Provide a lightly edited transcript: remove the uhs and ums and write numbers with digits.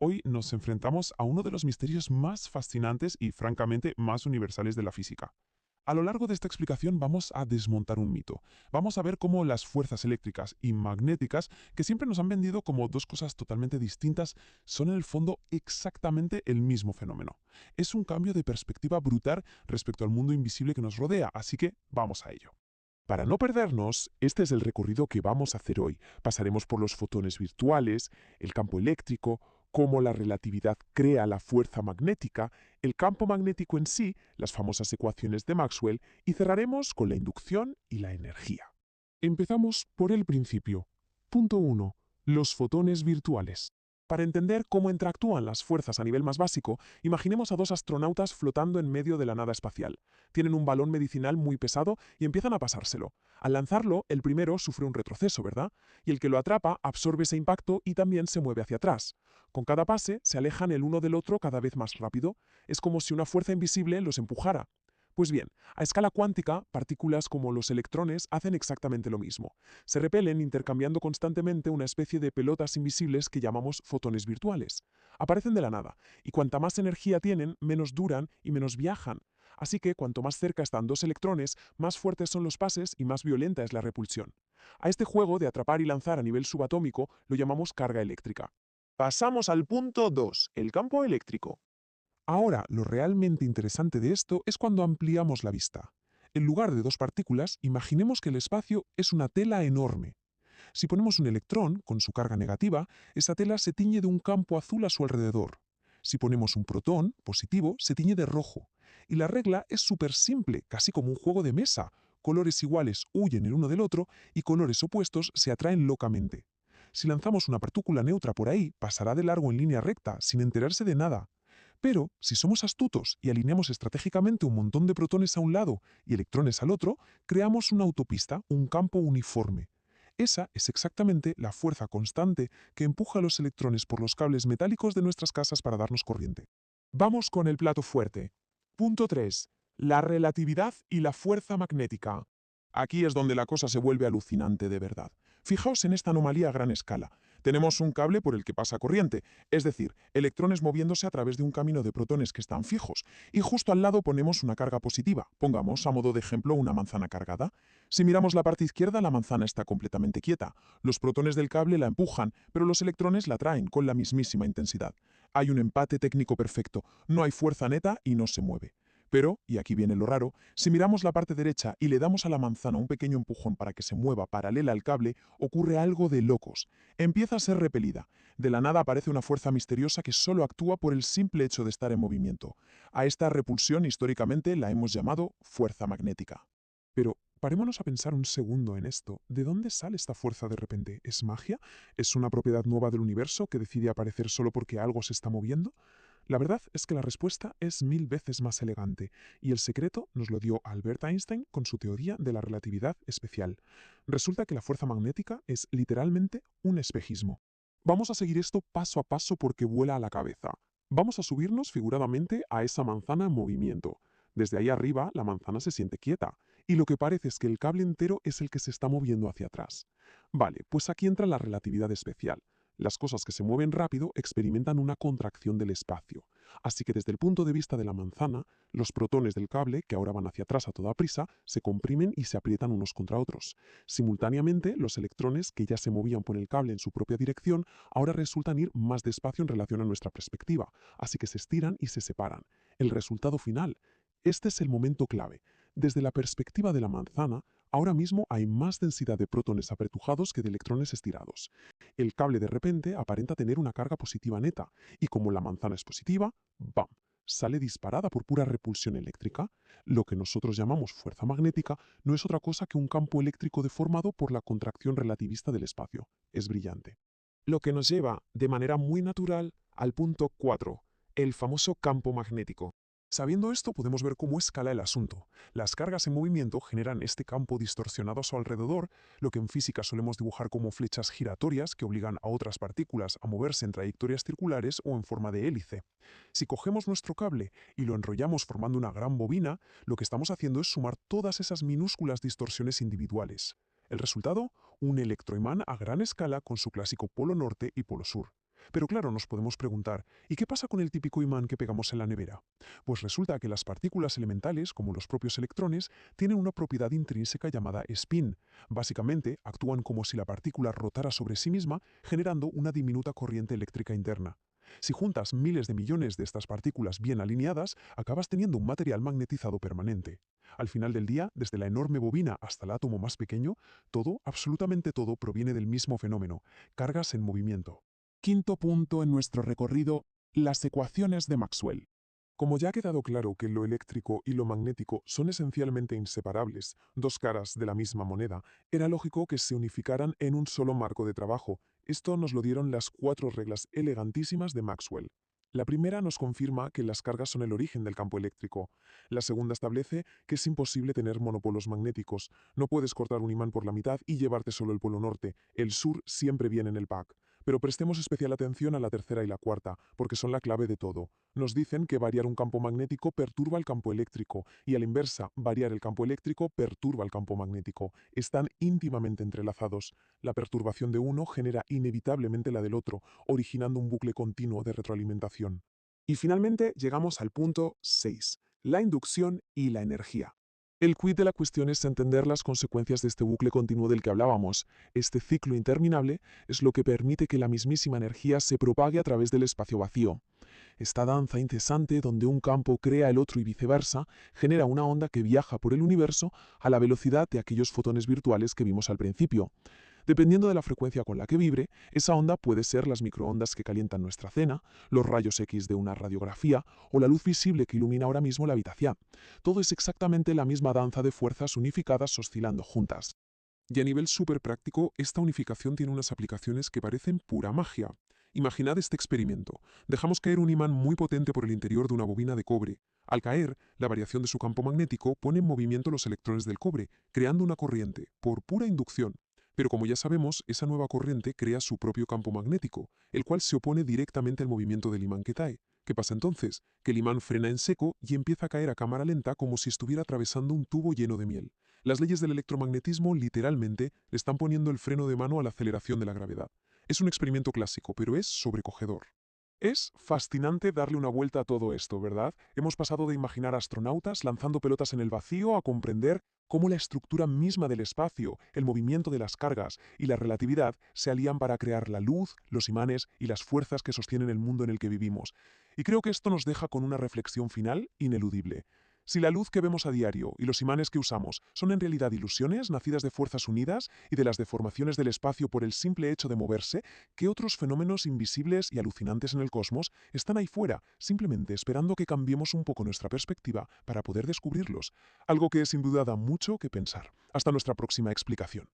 Hoy nos enfrentamos a uno de los misterios más fascinantes y, francamente, más universales de la física. A lo largo de esta explicación vamos a desmontar un mito. Vamos a ver cómo las fuerzas eléctricas y magnéticas, que siempre nos han vendido como dos cosas totalmente distintas, son en el fondo exactamente el mismo fenómeno. Es un cambio de perspectiva brutal respecto al mundo invisible que nos rodea, así que vamos a ello. Para no perdernos, este es el recorrido que vamos a hacer hoy. Pasaremos por los fotones virtuales, el campo eléctrico, cómo la relatividad crea la fuerza magnética, el campo magnético en sí, las famosas ecuaciones de Maxwell, y cerraremos con la inducción y la energía. Empezamos por el principio. Punto 1. Los fotones virtuales. Para entender cómo interactúan las fuerzas a nivel más básico, imaginemos a dos astronautas flotando en medio de la nada espacial. Tienen un balón medicinal muy pesado y empiezan a pasárselo. Al lanzarlo, el primero sufre un retroceso, ¿verdad? Y el que lo atrapa absorbe ese impacto y también se mueve hacia atrás. Con cada pase, se alejan el uno del otro cada vez más rápido. Es como si una fuerza invisible los empujara. Pues bien, a escala cuántica, partículas como los electrones hacen exactamente lo mismo. Se repelen intercambiando constantemente una especie de pelotas invisibles que llamamos fotones virtuales. Aparecen de la nada, y cuanta más energía tienen, menos duran y menos viajan. Así que cuanto más cerca están dos electrones, más fuertes son los pases y más violenta es la repulsión. A este juego de atrapar y lanzar a nivel subatómico lo llamamos carga eléctrica. Pasamos al punto 2, el campo eléctrico. Ahora, lo realmente interesante de esto es cuando ampliamos la vista. En lugar de dos partículas, imaginemos que el espacio es una tela enorme. Si ponemos un electrón, con su carga negativa, esa tela se tiñe de un campo azul a su alrededor. Si ponemos un protón, positivo, se tiñe de rojo. Y la regla es súper simple, casi como un juego de mesa. Colores iguales huyen el uno del otro y colores opuestos se atraen locamente. Si lanzamos una partícula neutra por ahí, pasará de largo en línea recta, sin enterarse de nada. Pero, si somos astutos y alineamos estratégicamente un montón de protones a un lado y electrones al otro, creamos una autopista, un campo uniforme. Esa es exactamente la fuerza constante que empuja a los electrones por los cables metálicos de nuestras casas para darnos corriente. Vamos con el plato fuerte. Punto 3. La relatividad y la fuerza magnética. Aquí es donde la cosa se vuelve alucinante de verdad. Fijaos en esta anomalía a gran escala. Tenemos un cable por el que pasa corriente, es decir, electrones moviéndose a través de un camino de protones que están fijos, y justo al lado ponemos una carga positiva, pongamos a modo de ejemplo una manzana cargada. Si miramos la parte izquierda, la manzana está completamente quieta. Los protones del cable la empujan, pero los electrones la atraen con la mismísima intensidad. Hay un empate técnico perfecto, no hay fuerza neta y no se mueve. Pero, y aquí viene lo raro, si miramos la parte derecha y le damos a la manzana un pequeño empujón para que se mueva paralela al cable, ocurre algo de locos. Empieza a ser repelida. De la nada aparece una fuerza misteriosa que solo actúa por el simple hecho de estar en movimiento. A esta repulsión históricamente la hemos llamado fuerza magnética. Pero parémonos a pensar un segundo en esto. ¿De dónde sale esta fuerza de repente? ¿Es magia? ¿Es una propiedad nueva del universo que decide aparecer solo porque algo se está moviendo? La verdad es que la respuesta es 1000 veces más elegante, y el secreto nos lo dio Albert Einstein con su teoría de la relatividad especial. Resulta que la fuerza magnética es literalmente un espejismo. Vamos a seguir esto paso a paso porque vuela a la cabeza. Vamos a subirnos figuradamente a esa manzana en movimiento. Desde ahí arriba la manzana se siente quieta, y lo que parece es que el cable entero es el que se está moviendo hacia atrás. Vale, pues aquí entra la relatividad especial. Las cosas que se mueven rápido experimentan una contracción del espacio. Así que desde el punto de vista de la manzana, los protones del cable, que ahora van hacia atrás a toda prisa, se comprimen y se aprietan unos contra otros. Simultáneamente, los electrones, que ya se movían por el cable en su propia dirección, ahora resultan ir más despacio en relación a nuestra perspectiva, así que se estiran y se separan. El resultado final. Este es el momento clave. Desde la perspectiva de la manzana, ahora mismo hay más densidad de protones apretujados que de electrones estirados. El cable de repente aparenta tener una carga positiva neta, y como la manzana es positiva, ¡bam!, sale disparada por pura repulsión eléctrica. Lo que nosotros llamamos fuerza magnética no es otra cosa que un campo eléctrico deformado por la contracción relativista del espacio. Es brillante. Lo que nos lleva, de manera muy natural, al punto 4, el famoso campo magnético. Sabiendo esto, podemos ver cómo escala el asunto. Las cargas en movimiento generan este campo distorsionado a su alrededor, lo que en física solemos dibujar como flechas giratorias que obligan a otras partículas a moverse en trayectorias circulares o en forma de hélice. Si cogemos nuestro cable y lo enrollamos formando una gran bobina, lo que estamos haciendo es sumar todas esas minúsculas distorsiones individuales. El resultado, un electroimán a gran escala con su clásico polo norte y polo sur. Pero claro, nos podemos preguntar, ¿y qué pasa con el típico imán que pegamos en la nevera? Pues resulta que las partículas elementales, como los propios electrones, tienen una propiedad intrínseca llamada spin. Básicamente, actúan como si la partícula rotara sobre sí misma, generando una diminuta corriente eléctrica interna. Si juntas miles de millones de estas partículas bien alineadas, acabas teniendo un material magnetizado permanente. Al final del día, desde la enorme bobina hasta el átomo más pequeño, todo, absolutamente todo, proviene del mismo fenómeno: cargas en movimiento. Quinto punto en nuestro recorrido: las ecuaciones de Maxwell. Como ya ha quedado claro que lo eléctrico y lo magnético son esencialmente inseparables, dos caras de la misma moneda, era lógico que se unificaran en un solo marco de trabajo. Esto nos lo dieron las 4 reglas elegantísimas de Maxwell. La primera nos confirma que las cargas son el origen del campo eléctrico. La segunda establece que es imposible tener monopolos magnéticos. No puedes cortar un imán por la mitad y llevarte solo el polo norte. El sur siempre viene en el pack. Pero prestemos especial atención a la tercera y la cuarta, porque son la clave de todo. Nos dicen que variar un campo magnético perturba el campo eléctrico, y a la inversa, variar el campo eléctrico perturba el campo magnético. Están íntimamente entrelazados. La perturbación de uno genera inevitablemente la del otro, originando un bucle continuo de retroalimentación. Y finalmente llegamos al punto 6, la inducción y la energía. El quid de la cuestión es entender las consecuencias de este bucle continuo del que hablábamos. Este ciclo interminable es lo que permite que la mismísima energía se propague a través del espacio vacío. Esta danza incesante, donde un campo crea el otro y viceversa, genera una onda que viaja por el universo a la velocidad de aquellos fotones virtuales que vimos al principio. Dependiendo de la frecuencia con la que vibre, esa onda puede ser las microondas que calientan nuestra cena, los rayos X de una radiografía o la luz visible que ilumina ahora mismo la habitación. Todo es exactamente la misma danza de fuerzas unificadas oscilando juntas. Y a nivel súper práctico, esta unificación tiene unas aplicaciones que parecen pura magia. Imaginad este experimento. Dejamos caer un imán muy potente por el interior de una bobina de cobre. Al caer, la variación de su campo magnético pone en movimiento los electrones del cobre, creando una corriente, por pura inducción. Pero como ya sabemos, esa nueva corriente crea su propio campo magnético, el cual se opone directamente al movimiento del imán que cae. ¿Qué pasa entonces? Que el imán frena en seco y empieza a caer a cámara lenta como si estuviera atravesando un tubo lleno de miel. Las leyes del electromagnetismo literalmente le están poniendo el freno de mano a la aceleración de la gravedad. Es un experimento clásico, pero es sobrecogedor. Es fascinante darle una vuelta a todo esto, ¿verdad? Hemos pasado de imaginar astronautas lanzando pelotas en el vacío a comprender cómo la estructura misma del espacio, el movimiento de las cargas y la relatividad se alían para crear la luz, los imanes y las fuerzas que sostienen el mundo en el que vivimos. Y creo que esto nos deja con una reflexión final ineludible. Si la luz que vemos a diario y los imanes que usamos son en realidad ilusiones nacidas de fuerzas unidas y de las deformaciones del espacio por el simple hecho de moverse, ¿qué otros fenómenos invisibles y alucinantes en el cosmos están ahí fuera, simplemente esperando que cambiemos un poco nuestra perspectiva para poder descubrirlos? Algo que sin duda da mucho que pensar. Hasta nuestra próxima explicación.